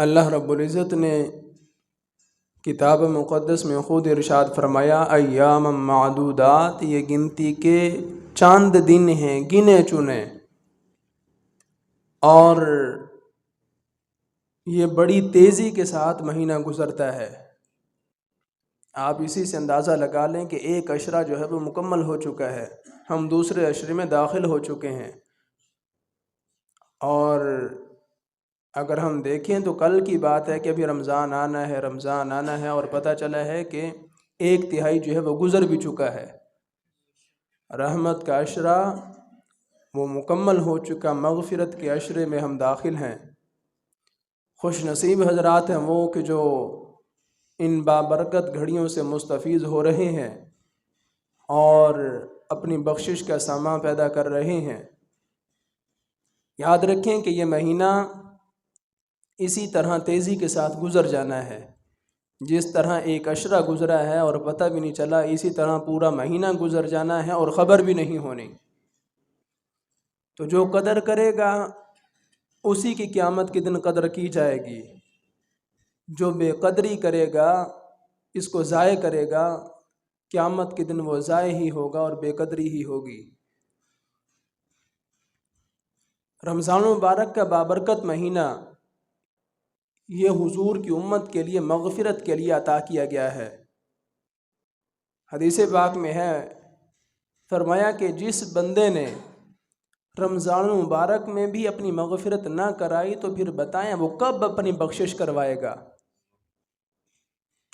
اللہ رب العزت نے کتاب مقدس میں خود ارشاد فرمایا ایام معدودات، یہ گنتی کے چاند دن ہیں گنے چنے، اور یہ بڑی تیزی کے ساتھ مہینہ گزرتا ہے۔ آپ اسی سے اندازہ لگا لیں کہ ایک عشرہ جو ہے وہ مکمل ہو چکا ہے، ہم دوسرے عشرے میں داخل ہو چکے ہیں۔ اور اگر ہم دیکھیں تو کل کی بات ہے کہ ابھی رمضان آنا ہے اور پتہ چلا ہے کہ ایک تہائی جو ہے وہ گزر بھی چکا ہے۔ رحمت کا عشرہ وہ مکمل ہو چکا، مغفرت کے عشرے میں ہم داخل ہیں۔ خوش نصیب حضرات ہیں وہ کہ جو ان بابرکت گھڑیوں سے مستفیض ہو رہے ہیں اور اپنی بخشش کا سامان پیدا کر رہے ہیں۔ یاد رکھیں کہ یہ مہینہ اسی طرح تیزی کے ساتھ گزر جانا ہے، جس طرح ایک عشرہ گزرا ہے اور پتہ بھی نہیں چلا، اسی طرح پورا مہینہ گزر جانا ہے اور خبر بھی نہیں ہونی۔ تو جو قدر کرے گا اسی کی قیامت کے دن قدر کی جائے گی، جو بے قدری کرے گا، اس کو ضائع کرے گا، قیامت کے دن وہ ضائع ہی ہوگا اور بے قدری ہی ہوگی۔ رمضان المبارک کا بابرکت مہینہ یہ حضور کی امت کے لیے مغفرت کے لیے عطا کیا گیا ہے۔ حدیث پاک میں ہے، فرمایا کہ جس بندے نے رمضان المبارک میں بھی اپنی مغفرت نہ کرائی تو پھر بتائیں وہ کب اپنی بخشش کروائے گا؟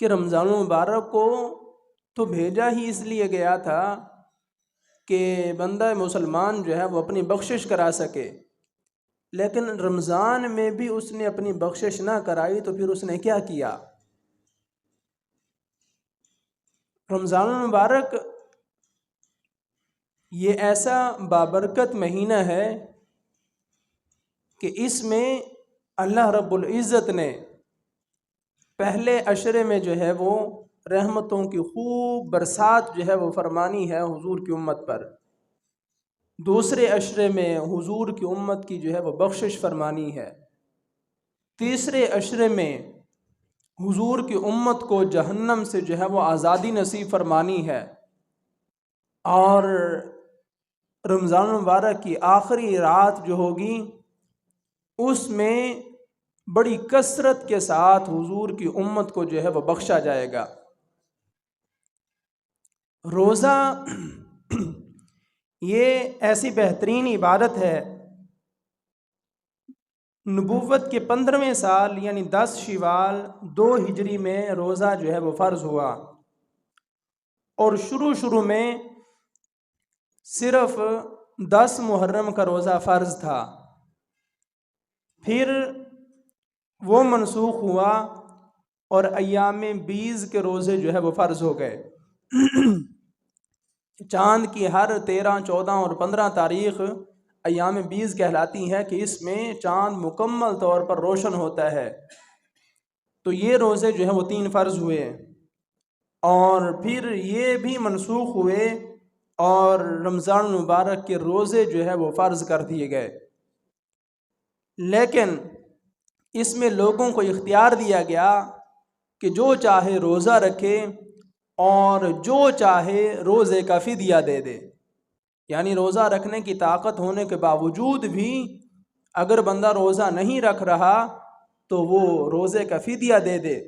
کہ رمضان المبارک کو تو بھیجا ہی اس لیے گیا تھا کہ بندہ مسلمان جو ہے وہ اپنی بخشش کرا سکے، لیکن رمضان میں بھی اس نے اپنی بخشش نہ کرائی تو پھر اس نے کیا کیا؟ رمضان المبارک یہ ایسا بابرکت مہینہ ہے کہ اس میں اللہ رب العزت نے پہلے عشرے میں جو ہے وہ رحمتوں کی خوب برسات جو ہے وہ فرمانی ہے حضور کی امت پر، دوسرے عشرے میں حضور کی امت کی جو ہے وہ بخشش فرمانی ہے، تیسرے عشرے میں حضور کی امت کو جہنم سے جو ہے وہ آزادی نصیب فرمانی ہے، اور رمضان المبارک کی آخری رات جو ہوگی اس میں بڑی کثرت کے ساتھ حضور کی امت کو جو ہے وہ بخشا جائے گا۔ روزہ یہ ایسی بہترین عبادت ہے، نبوت کے 15ویں سال یعنی 10 شوال 2 ہجری میں روزہ جو ہے وہ فرض ہوا، اور شروع میں صرف 10 محرم کا روزہ فرض تھا، پھر وہ منسوخ ہوا اور ایام بیز کے روزے جو ہے وہ فرض ہو گئے۔ چاند کی ہر 13، 14 اور 15 تاریخ ایام بیز کہلاتی ہے کہ اس میں چاند مکمل طور پر روشن ہوتا ہے، تو یہ روزے جو ہیں وہ 3 فرض ہوئے، اور پھر یہ بھی منسوخ ہوئے اور رمضان المبارک کے روزے جو ہے وہ فرض کر دیے گئے۔ لیکن اس میں لوگوں کو اختیار دیا گیا کہ جو چاہے روزہ رکھے اور جو چاہے روزے کا فدیہ دے دے، یعنی روزہ رکھنے کی طاقت ہونے کے باوجود بھی اگر بندہ روزہ نہیں رکھ رہا تو وہ روزے کا فدیہ دے دے۔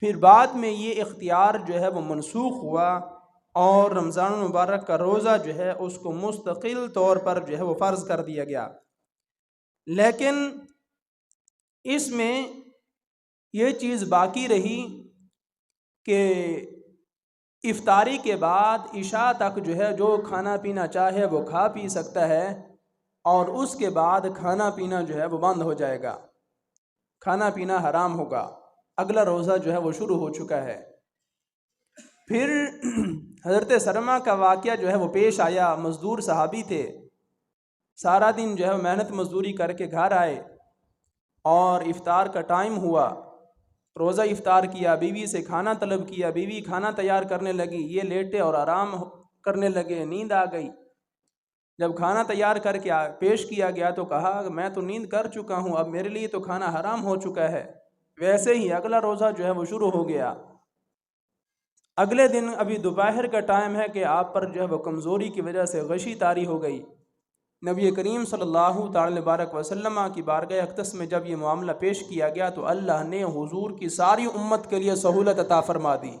پھر بعد میں یہ اختیار جو ہے وہ منسوخ ہوا اور رمضان المبارک کا روزہ جو ہے اس کو مستقل طور پر جو ہے وہ فرض کر دیا گیا۔ لیکن اس میں یہ چیز باقی رہی کہ افطاری کے بعد عشاء تک جو ہے جو کھانا پینا چاہے وہ کھا پی سکتا ہے، اور اس کے بعد کھانا پینا جو ہے وہ بند ہو جائے گا، کھانا پینا حرام ہوگا۔ اگلا روزہ جو ہے وہ شروع ہو چکا ہے۔ پھر حضرت سلمہ کا واقعہ جو ہے وہ پیش آیا، مزدور صحابی تھے، سارا دن جو ہے محنت مزدوری کر کے گھر آئے اور افطار کا ٹائم ہوا، روزہ افطار کیا، بیوی سے کھانا طلب کیا، بیوی کھانا تیار کرنے لگی، یہ لیٹے اور آرام کرنے لگے، نیند آ گئی۔ جب کھانا تیار کر کے پیش کیا گیا تو کہا میں تو نیند کر چکا ہوں، اب میرے لیے تو کھانا حرام ہو چکا ہے۔ ویسے ہی اگلا روزہ جو ہے وہ شروع ہو گیا۔ اگلے دن ابھی دوپہر کا ٹائم ہے کہ آپ پر جو ہے وہ کمزوری کی وجہ سے غشی طاری ہو گئی۔ نبی کریم صلی اللہ تعالی بارک وسلم کی بارگاہ اقدس میں جب یہ معاملہ پیش کیا گیا تو اللہ نے حضور کی ساری امت کے لیے سہولت عطا فرما دی۔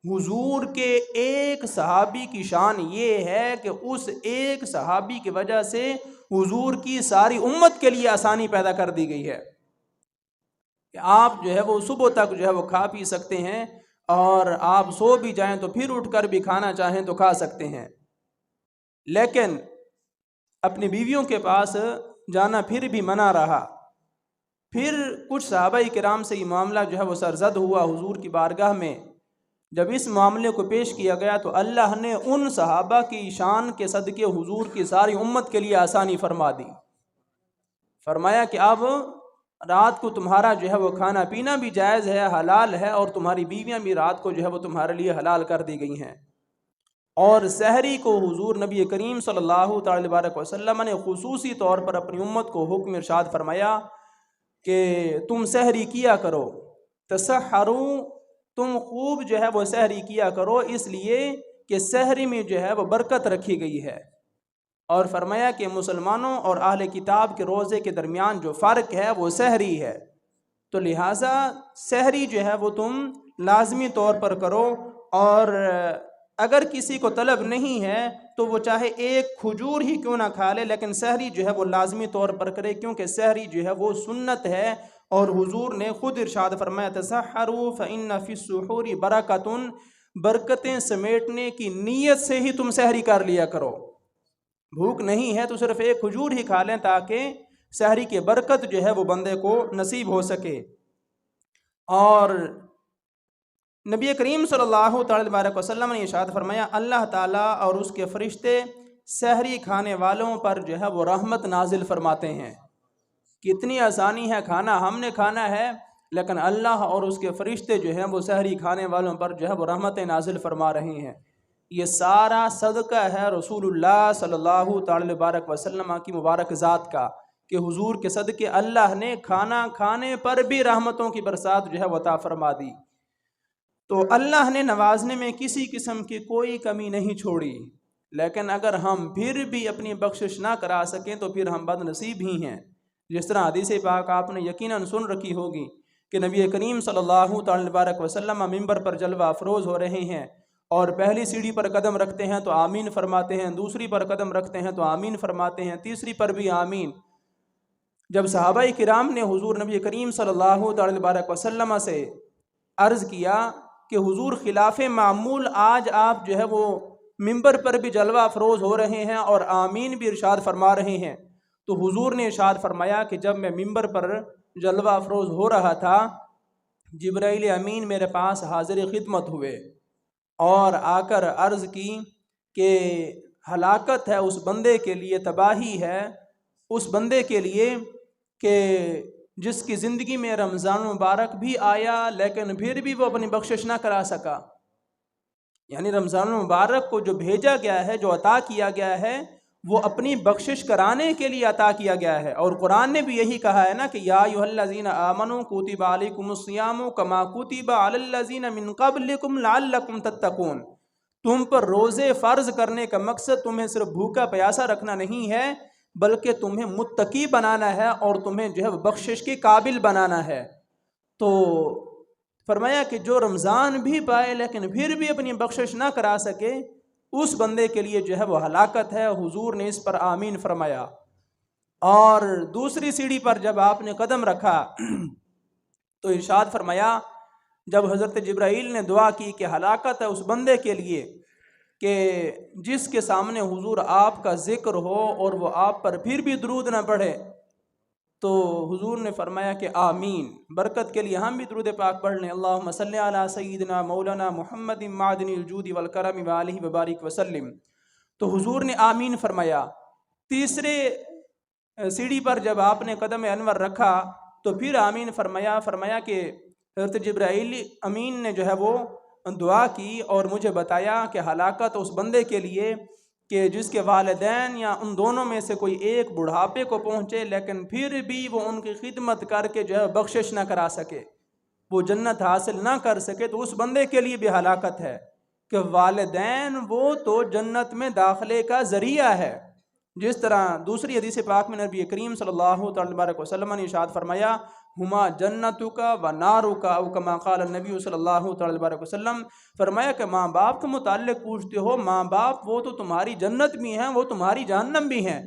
حضور کے ایک صحابی کی شان یہ ہے کہ اس ایک صحابی کی وجہ سے حضور کی ساری امت کے لیے آسانی پیدا کر دی گئی ہے کہ آپ جو ہے وہ صبح تک جو ہے وہ کھا پی سکتے ہیں، اور آپ سو بھی جائیں تو پھر اٹھ کر بھی کھانا چاہیں تو کھا سکتے ہیں۔ لیکن اپنی بیویوں کے پاس جانا پھر بھی منع رہا۔ پھر کچھ صحابہ کرام سے یہ معاملہ جو ہے وہ سرزد ہوا حضور کی بارگاہ میں۔ جب اس معاملے کو پیش کیا گیا تو اللہ نے ان صحابہ کی شان کے صدقے حضور کی ساری امت کے لیے آسانی فرما دی۔ فرمایا کہ اب رات کو تمہارا جو ہے وہ کھانا پینا بھی جائز ہے، حلال ہے، اور تمہاری بیویاں بھی رات کو جو ہے وہ تمہارے لیے حلال کر دی گئی ہیں۔ اور سحری کو حضور نبی کریم صلی اللہ تعالی وآلہ وسلم نے خصوصی طور پر اپنی امت کو حکم ارشاد فرمایا کہ تم سحری کیا کرو، تسحروا، تم خوب جو ہے وہ سحری کیا کرو، اس لیے کہ سحری میں جو ہے وہ برکت رکھی گئی ہے۔ اور فرمایا کہ مسلمانوں اور اہل کتاب کے روزے کے درمیان جو فرق ہے وہ سحری ہے، تو لہٰذا سحری جو ہے وہ تم لازمی طور پر کرو، اور اگر کسی کو طلب نہیں ہے تو وہ چاہے ایک کھجور ہی کیوں نہ کھا لے، لیکن سحری جو ہے وہ لازمی طور پر کرے، کیونکہ سحری جو ہے وہ سنت ہے۔ اور حضور نے خود ارشاد فرمایا تسحروا فإن فی السحور برکۃ، برکتیں سمیٹنے کی نیت سے ہی تم سحری کر لیا کرو۔ بھوک نہیں ہے تو صرف ایک کھجور ہی کھا لیں تاکہ سحری کی برکت جو ہے وہ بندے کو نصیب ہو سکے۔ اور نبی کریم صلی اللہ تعالی وآلہ وسلم نے ارشاد فرمایا اللہ تعالیٰ اور اس کے فرشتے سحری کھانے والوں پر جو ہے وہ رحمت نازل فرماتے ہیں۔ کتنی آسانی ہے، کھانا ہم نے کھانا ہے، لیکن اللہ اور اس کے فرشتے جو ہیں وہ سحری کھانے والوں پر جو ہے وہ رحمتیں نازل فرما رہے ہیں۔ یہ سارا صدقہ ہے رسول اللہ صلی اللہ تعالی وآلہ وسلم کی مبارک ذات کا، کہ حضور کے صدقے اللہ نے کھانا کھانے پر بھی رحمتوں کی برسات جو ہے وہ عطا فرما دی۔ تو اللہ نے نوازنے میں کسی قسم کی کوئی کمی نہیں چھوڑی، لیکن اگر ہم پھر بھی اپنی بخشش نہ کرا سکیں تو پھر ہم بد نصیب ہی ہیں۔ جس طرح حدیث پاک آپ نے یقیناً سن رکھی ہوگی کہ نبی کریم صلی اللہ تعالی وآلہ وسلم ممبر پر جلوہ افروز ہو رہے ہیں، اور پہلی سیڑھی پر قدم رکھتے ہیں تو آمین فرماتے ہیں، دوسری پر قدم رکھتے ہیں تو آمین فرماتے ہیں، تیسری پر بھی آمین۔ جب صحابہ کرام نے حضور نبی کریم صلی اللہ تعالی وآلہ وسلم سے عرض کیا کہ حضور خلاف معمول آج آپ جو ہے وہ ممبر پر بھی جلوہ افروز ہو رہے ہیں اور آمین بھی ارشاد فرما رہے ہیں، تو حضور نے ارشاد فرمایا کہ جب میں ممبر پر جلوہ افروز ہو رہا تھا، جبرائیل امین میرے پاس حاضر خدمت ہوئے اور آ کر عرض کی کہ ہلاکت ہے اس بندے کے لیے، تباہی ہے اس بندے کے لیے کہ جس کی زندگی میں رمضان مبارک بھی آیا لیکن پھر بھی وہ اپنی بخشش نہ کرا سکا۔ یعنی رمضان مبارک کو جو بھیجا گیا ہے، جو عطا کیا گیا ہے، وہ اپنی بخشش کرانے کے لیے عطا کیا گیا ہے۔ اور قرآن نے بھی یہی کہا ہے نا کہ یا ایھا الذین آمنوا کتب علیکم الصیام کما کتب علی الذین من قبلکم لعلکم تتقون، تم پر روزے فرض کرنے کا مقصد تمہیں صرف بھوکا پیاسا رکھنا نہیں ہے، بلکہ تمہیں متقی بنانا ہے اور تمہیں جو ہے بخشش کے قابل بنانا ہے۔ تو فرمایا کہ جو رمضان بھی پائے لیکن پھر بھی اپنی بخشش نہ کرا سکے، اس بندے کے لیے جو ہے وہ ہلاکت ہے۔ حضور نے اس پر آمین فرمایا۔ اور دوسری سیڑھی پر جب آپ نے قدم رکھا تو ارشاد فرمایا، جب حضرت جبرائیل نے دعا کی کہ ہلاکت ہے اس بندے کے لیے کہ جس کے سامنے حضور آپ کا ذکر ہو اور وہ آپ پر پھر بھی درود نہ پڑھے، تو حضور نے فرمایا کہ آمین۔ برکت کے لیے ہم بھی درود پاک پڑھ لیں، اللہم صلی علی سیدنا مولانا محمد معدن الجود والکرم وآلہ وبارک وسلم۔ تو حضور نے آمین فرمایا۔ تیسرے سیڑھی پر جب آپ نے قدم انور رکھا تو پھر آمین فرمایا۔ فرمایا کہ حضرت جبرائیل امین نے جو ہے وہ دعا کی اور مجھے بتایا کہ ہلاکت اس بندے کے لیے کہ جس کے والدین یا ان دونوں میں سے کوئی ایک بڑھاپے کو پہنچے لیکن پھر بھی وہ ان کی خدمت کر کے جو ہے بخشش نہ کرا سکے، وہ جنت حاصل نہ کر سکے، تو اس بندے کے لیے بھی ہلاکت ہے کہ والدین وہ تو جنت میں داخلے کا ذریعہ ہے۔ جس طرح دوسری حدیث پاک میں نبی کریم صلی اللہ علیہ وسلم نے ارشاد فرمایا ہما جنتک و نارک، او کما قال النبی صلی اللہ علیہ وسلم، فرمایا کہ ماں باپ کے متعلق پوچھتے ہو، ماں باپ وہ تو تمہاری جنت بھی ہیں، وہ تمہاری جہنم بھی ہیں۔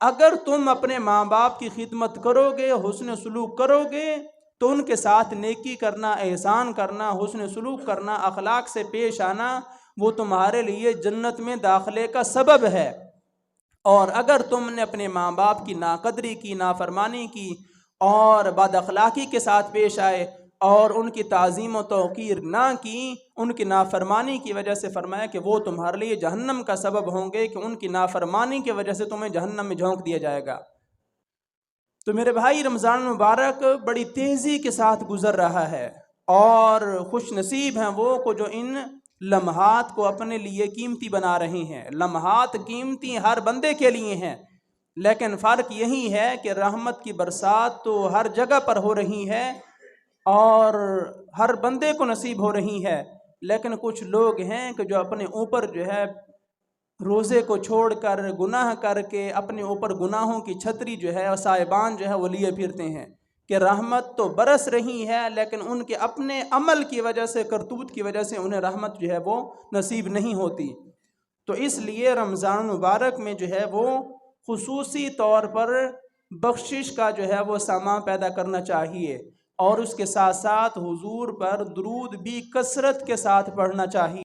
اگر تم اپنے ماں باپ کی خدمت کرو گے، حسن سلوک کرو گے، تو ان کے ساتھ نیکی کرنا، احسان کرنا، حسن سلوک کرنا، اخلاق سے پیش آنا، وہ تمہارے لیے جنت میں داخلے کا سبب ہے۔ اور اگر تم نے اپنے ماں باپ کی ناقدری کی، نافرمانی کی اور بد اخلاقی کے ساتھ پیش آئے اور ان کی تعظیم و توقیر نہ کی، ان کی نافرمانی کی وجہ سے، فرمایا کہ وہ تمہارے لیے جہنم کا سبب ہوں گے، کہ ان کی نافرمانی کی وجہ سے تمہیں جہنم میں جھونک دیا جائے گا۔ تو میرے بھائی، رمضان مبارک بڑی تیزی کے ساتھ گزر رہا ہے، اور خوش نصیب ہیں وہ کو جو ان لمحات کو اپنے لیے قیمتی بنا رہے ہیں۔ لمحات قیمتی ہر بندے کے لیے ہیں، لیکن فرق یہی ہے کہ رحمت کی برسات تو ہر جگہ پر ہو رہی ہے اور ہر بندے کو نصیب ہو رہی ہے، لیکن کچھ لوگ ہیں کہ جو اپنے اوپر جو ہے روزے کو چھوڑ کر، گناہ کر کے اپنے اوپر گناہوں کی چھتری جو ہے، سائبان جو ہے وہ لیے پھرتے ہیں کہ رحمت تو برس رہی ہے، لیکن ان کے اپنے عمل کی وجہ سے، کرتوت کی وجہ سے انہیں رحمت جو ہے وہ نصیب نہیں ہوتی۔ تو اس لیے رمضان مبارک میں جو ہے وہ خصوصی طور پر بخشش کا جو ہے وہ سامان پیدا کرنا چاہیے، اور اس کے ساتھ ساتھ حضور پر درود بھی کثرت کے ساتھ پڑھنا چاہیے۔